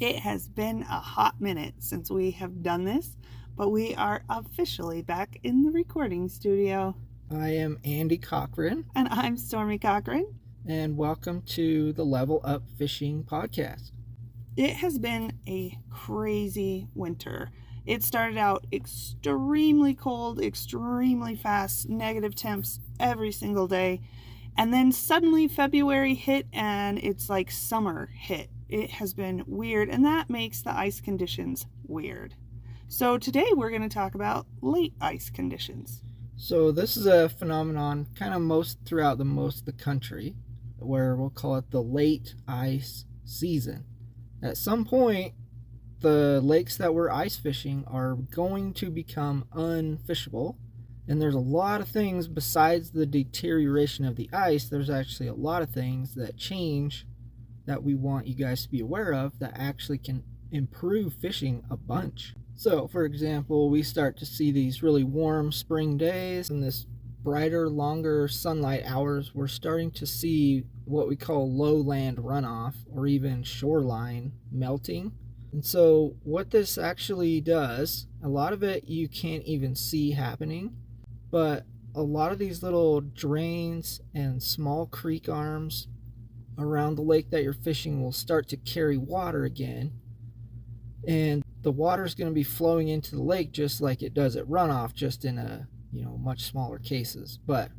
It has been a hot minute since we have done this, but we are officially back in the recording studio. I am Andy Cochran, And I'm Stormy Cochran. and welcome to the Level Up Fishing Podcast. It has been a crazy winter. It started out extremely cold, extremely fast, negative temps every single day. And then suddenly February hit and it's like summer hit. It has been weird, and that makes the ice conditions weird. So today we're going to talk about late ice conditions. So this is a phenomenon kind of most throughout most of the country, where we'll call it the late ice season. At some point, the lakes that we're ice fishing are going to become unfishable. And there's a lot of things besides the deterioration of the ice. There's actually a lot of things that change that we want you guys to be aware of that actually can improve fishing a bunch. So, for example, we start to see these really warm spring days and this brighter, longer sunlight hours. We're starting to see what we call lowland runoff or even shoreline melting. And so what this actually does, a lot of it you can't even see happening, but a lot of these little drains and small creek arms around the lake that you're fishing will start to carry water again. And the water is going to be flowing into the lake just like it does at runoff, just in a much smaller cases. But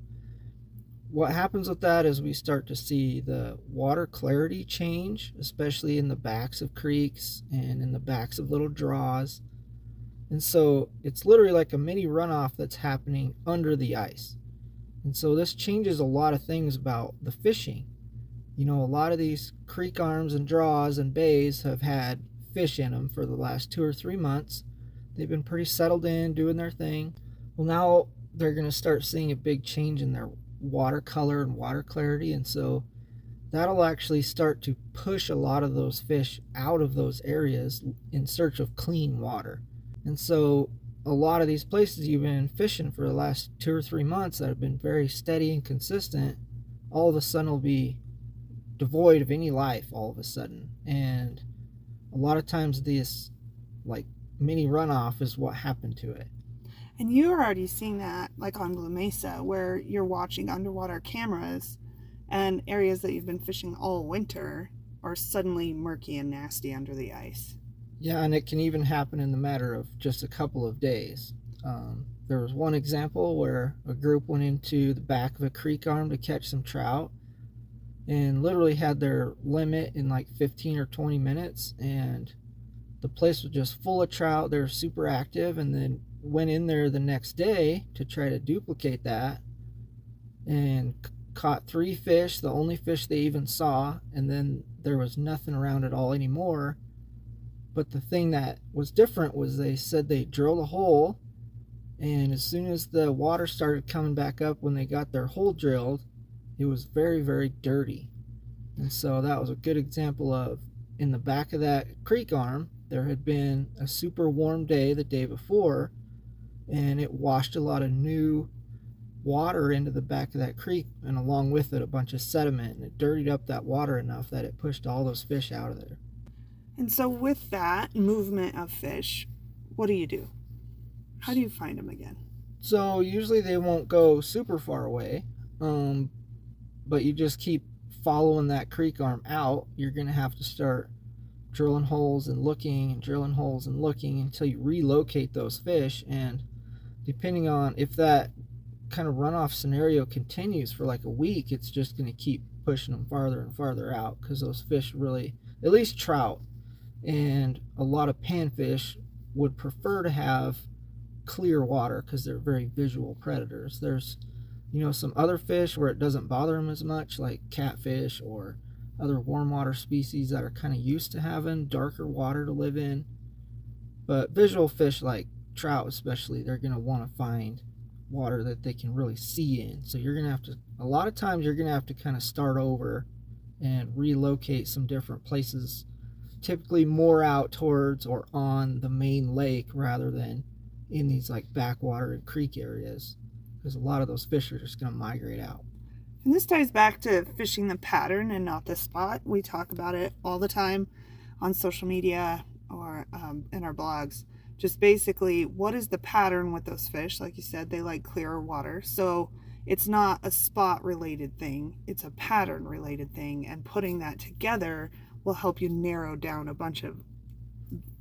what happens with that is we start to see the water clarity change, especially in the backs of creeks and in the backs of little draws. And so it's literally like a mini runoff that's happening under the ice. And so this changes a lot of things about the fishing. A lot of these creek arms and draws and bays have had fish in them for the last 2 or 3 months. They've been pretty settled in, doing their thing. Well, now they're going to start seeing a big change in their water color and water clarity, and so that'll actually start to push a lot of those fish out of those areas in search of clean water. And so a lot of these places you've been fishing for the last 2 or 3 months that have been very steady and consistent, all of a sudden will be devoid of any life all of a sudden. And a lot of times this like mini runoff is what happened to it. And you're already seeing that like on Blue Mesa, where you're watching underwater cameras and areas that you've been fishing all winter are suddenly murky and nasty under the ice. Yeah, and it can even happen in the matter of just a couple of days. There was one example where a group went into the back of a creek arm to catch some trout and literally had their limit in like 15 or 20 minutes, and the place was just full of trout. They were super active, and then went in there the next day to try to duplicate that and caught 3 fish, the only fish they even saw, and then there was nothing around at all anymore. But the thing that was different was they said they drilled a hole, and as soon as the water started coming back up when they got their hole drilled, it was very, very dirty. And so that was a good example of, in the back of that creek arm, there had been a super warm day the day before, and it washed a lot of new water into the back of that creek, and along with it a bunch of sediment, and it dirtied up that water enough that it pushed all those fish out of there. And so with that movement of fish, what do you do? How do you find them again? So usually they won't go super far away, but you just keep following that creek arm out. You're going to have to start drilling holes and looking and drilling holes and looking until you relocate those fish. And depending on if that kind of runoff scenario continues for like a week, it's just going to keep pushing them farther and farther out, because those fish really, at least trout and a lot of panfish, would prefer to have clear water because they're very visual predators. There's some other fish where it doesn't bother them as much, like catfish or other warm water species that are kind of used to having darker water to live in. But visual fish like trout especially, they're going to want to find water that they can really see in. So you're going to have to, a lot of times you're going to have to kind of start over and relocate some different places, typically more out towards or on the main lake rather than in these like backwater and creek areas, because a lot of those fish are just going to migrate out. And this ties back to fishing the pattern and not the spot. We talk about it all the time on social media or in our blogs. Just basically, what is the pattern with those fish? Like you said, they like clearer water. So it's not a spot related thing, it's a pattern related thing. And putting that together will help you narrow down a bunch of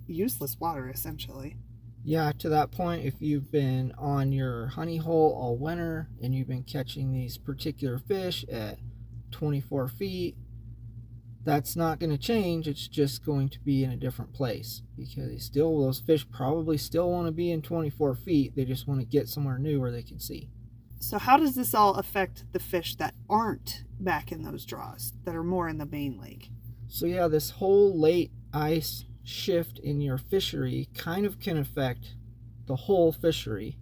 useless water, essentially. Yeah, to that point, if you've been on your honey hole all winter and you've been catching these particular fish at 24 feet, that's not going to change. It's just going to be in a different place because those fish probably still want to be in 24 feet. They just want to get somewhere new where they can see. So, how does this all affect the fish that aren't back in those draws, that are more in the main lake? So, yeah, this whole late ice shift in your fishery kind of can affect the whole fishery.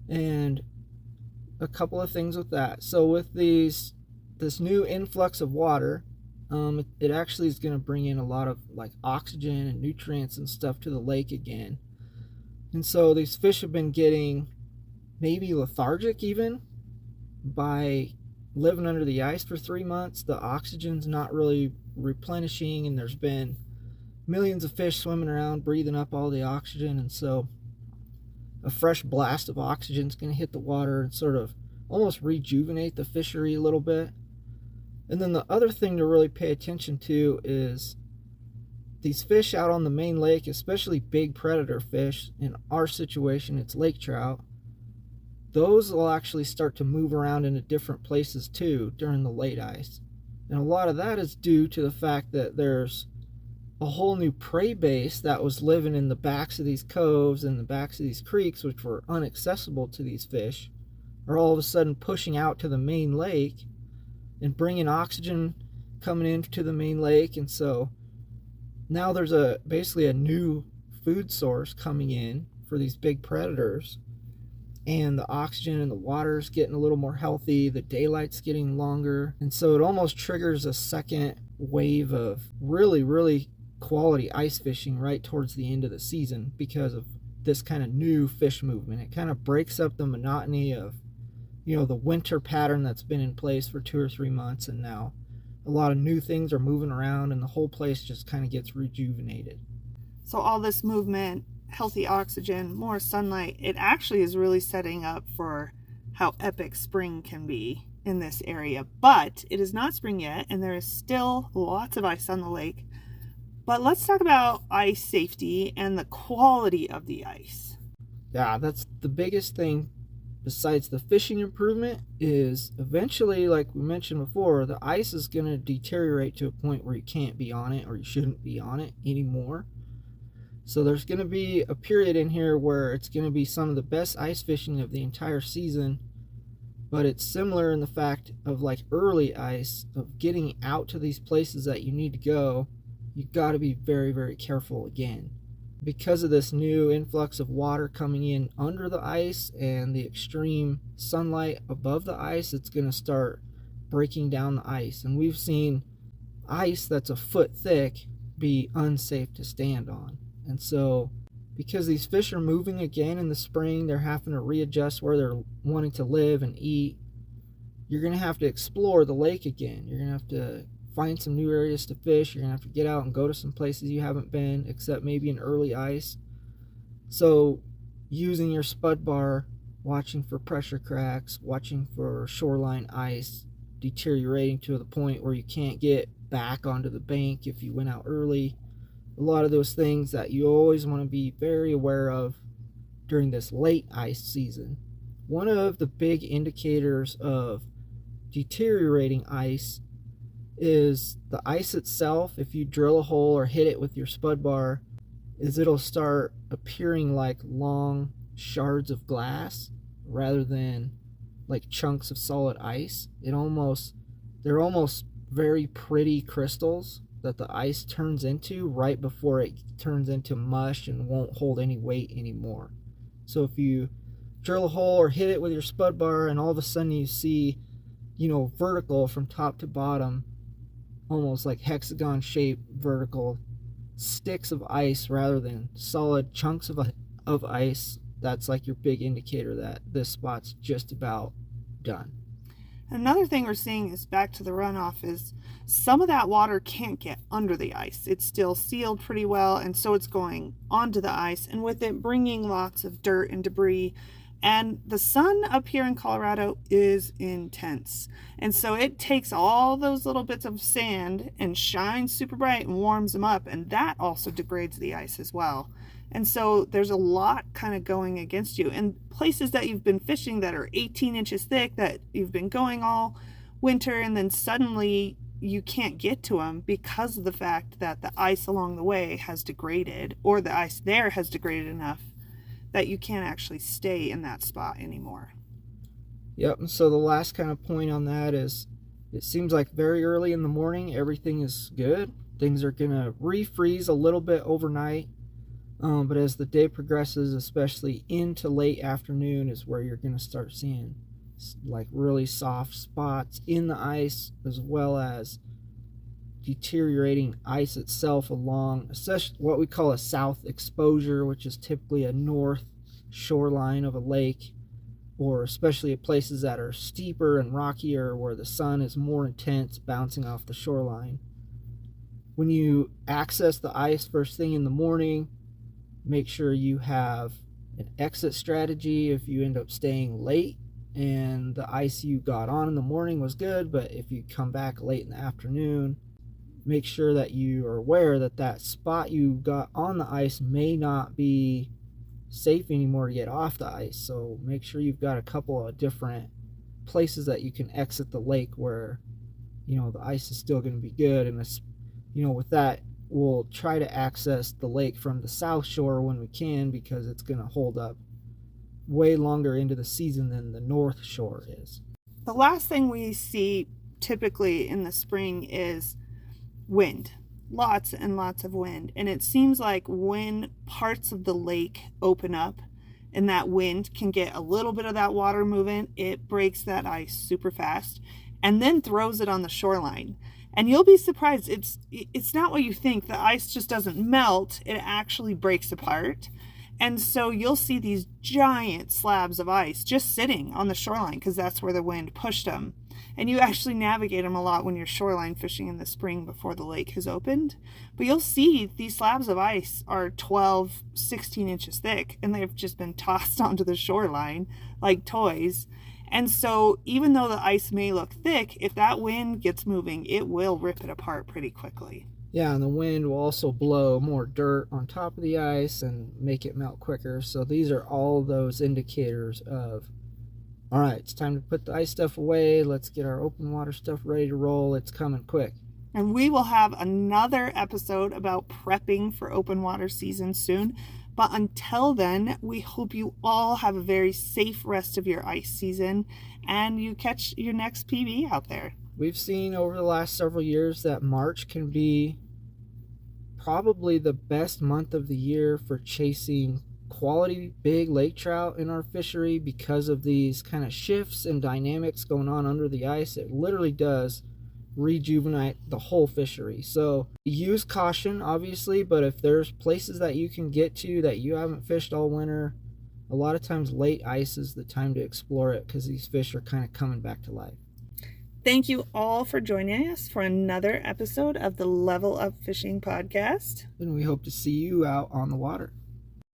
And a couple of things with that. So, with this new influx of water, it actually is going to bring in a lot of like oxygen and nutrients and stuff to the lake again. And so these fish have been getting maybe lethargic even by living under the ice for 3 months. The oxygen's not really replenishing, and there's been millions of fish swimming around breathing up all the oxygen, and so a fresh blast of oxygen is going to hit the water and sort of almost rejuvenate the fishery a little bit. And then the other thing to really pay attention to is these fish out on the main lake, especially big predator fish. In our situation, it's lake trout. Those will actually start to move around into different places too during the late ice. And a lot of that is due to the fact that there's a whole new prey base that was living in the backs of these coves and the backs of these creeks, which were inaccessible to these fish, are all of a sudden pushing out to the main lake and bringing oxygen coming into the main lake. And so now there's basically a new food source coming in for these big predators, and the oxygen and the water's getting a little more healthy, the daylight's getting longer, and so it almost triggers a second wave of really quality ice fishing right towards the end of the season because of this kind of new fish movement. It kind of breaks up the monotony of the winter pattern that's been in place for 2 or 3 months, and now a lot of new things are moving around and the whole place just kind of gets rejuvenated. So all this movement, healthy oxygen, more sunlight, it actually is really setting up for how epic spring can be in this area. But it is not spring yet, and there is still lots of ice on the lake. But let's talk about ice safety and the quality of the ice. Yeah, that's the biggest thing. Besides the fishing improvement, is eventually, like we mentioned before, the ice is going to deteriorate to a point where you can't be on it, or you shouldn't be on it anymore. So there's going to be a period in here where it's going to be some of the best ice fishing of the entire season, but it's similar in the fact of like early ice, of getting out to these places that you need to go. You've got to be very careful again. Because of this new influx of water coming in under the ice and the extreme sunlight above the ice, it's going to start breaking down the ice. And we've seen ice that's a foot thick be unsafe to stand on. And so because these fish are moving again in the spring, they're having to readjust where they're wanting to live and eat. You're going to have to explore the lake again. You're going to have to find some new areas to fish. You're going to have to get out and go to some places you haven't been, except maybe in early ice. So using your spud bar, watching for pressure cracks, watching for shoreline ice deteriorating to the point where you can't get back onto the bank if you went out early. A lot of those things that you always want to be very aware of during this late ice season. One of the big indicators of deteriorating ice is the ice itself. If you drill a hole or hit it with your spud bar, is it'll start appearing like long shards of glass rather than like chunks of solid ice. They're almost very pretty crystals that the ice turns into right before it turns into mush and won't hold any weight anymore. So if you drill a hole or hit it with your spud bar and all of a sudden you see, vertical from top to bottom, almost like hexagon shaped vertical sticks of ice rather than solid chunks of ice, that's like your big indicator that this spot's just about done. Another thing we're seeing is back to the runoff is some of that water can't get under the ice. It's still sealed pretty well, and so it's going onto the ice, and with it bringing lots of dirt and debris. And the sun up here in Colorado is intense. And so it takes all those little bits of sand and shines super bright and warms them up, and that also degrades the ice as well. And so there's a lot kind of going against you. And places that you've been fishing that are 18 inches thick, that you've been going all winter, and then suddenly you can't get to them because of the fact that the ice along the way has degraded, or the ice there has degraded enough that you can't actually stay in that spot anymore. Yep, and so the last kind of point on that is it seems like very early in the morning everything is good. Things are going to refreeze a little bit overnight. But as the day progresses, especially into late afternoon, is where you're going to start seeing like really soft spots in the ice, as well as deteriorating ice itself along what we call a south exposure, which is typically a north shoreline of a lake, or especially at places that are steeper and rockier where the sun is more intense bouncing off the shoreline. When you access the ice first thing in the morning, make sure you have an exit strategy if you end up staying late and the ice you got on in the morning was good, but if you come back late in the afternoon, make sure that you are aware that that spot you got on the ice may not be safe anymore to get off the ice. So make sure you've got a couple of different places that you can exit the lake where, the ice is still going to be good. And with that, we'll try to access the lake from the south shore when we can, because it's going to hold up way longer into the season than the north shore is. The last thing we see typically in the spring is wind. Lots and lots of wind. And it seems like when parts of the lake open up and that wind can get a little bit of that water moving, it breaks that ice super fast and then throws it on the shoreline. And you'll be surprised, it's not what you think. The ice just doesn't melt, it actually breaks apart. And so you'll see these giant slabs of ice just sitting on the shoreline because that's where the wind pushed them. And you actually navigate them a lot when you're shoreline fishing in the spring before the lake has opened. But you'll see these slabs of ice are 12, 16 inches thick, and they've just been tossed onto the shoreline like toys. And so even though the ice may look thick, if that wind gets moving, it will rip it apart pretty quickly. Yeah, and the wind will also blow more dirt on top of the ice and make it melt quicker. So these are all those indicators of, all right, it's time to put the ice stuff away. Let's get our open water stuff ready to roll. It's coming quick. And we will have another episode about prepping for open water season soon. But until then, we hope you all have a very safe rest of your ice season and you catch your next PB out there. We've seen over the last several years that March can be probably the best month of the year for chasing quality big lake trout in our fishery because of these kind of shifts and dynamics going on under the ice. It literally does rejuvenate the whole fishery. So use caution, obviously, but if there's places that you can get to that you haven't fished all winter, a lot of times late ice is the time to explore it because these fish are kind of coming back to life. Thank you all for joining us for another episode of the Level Up Fishing Podcast. And we hope to see you out on the water.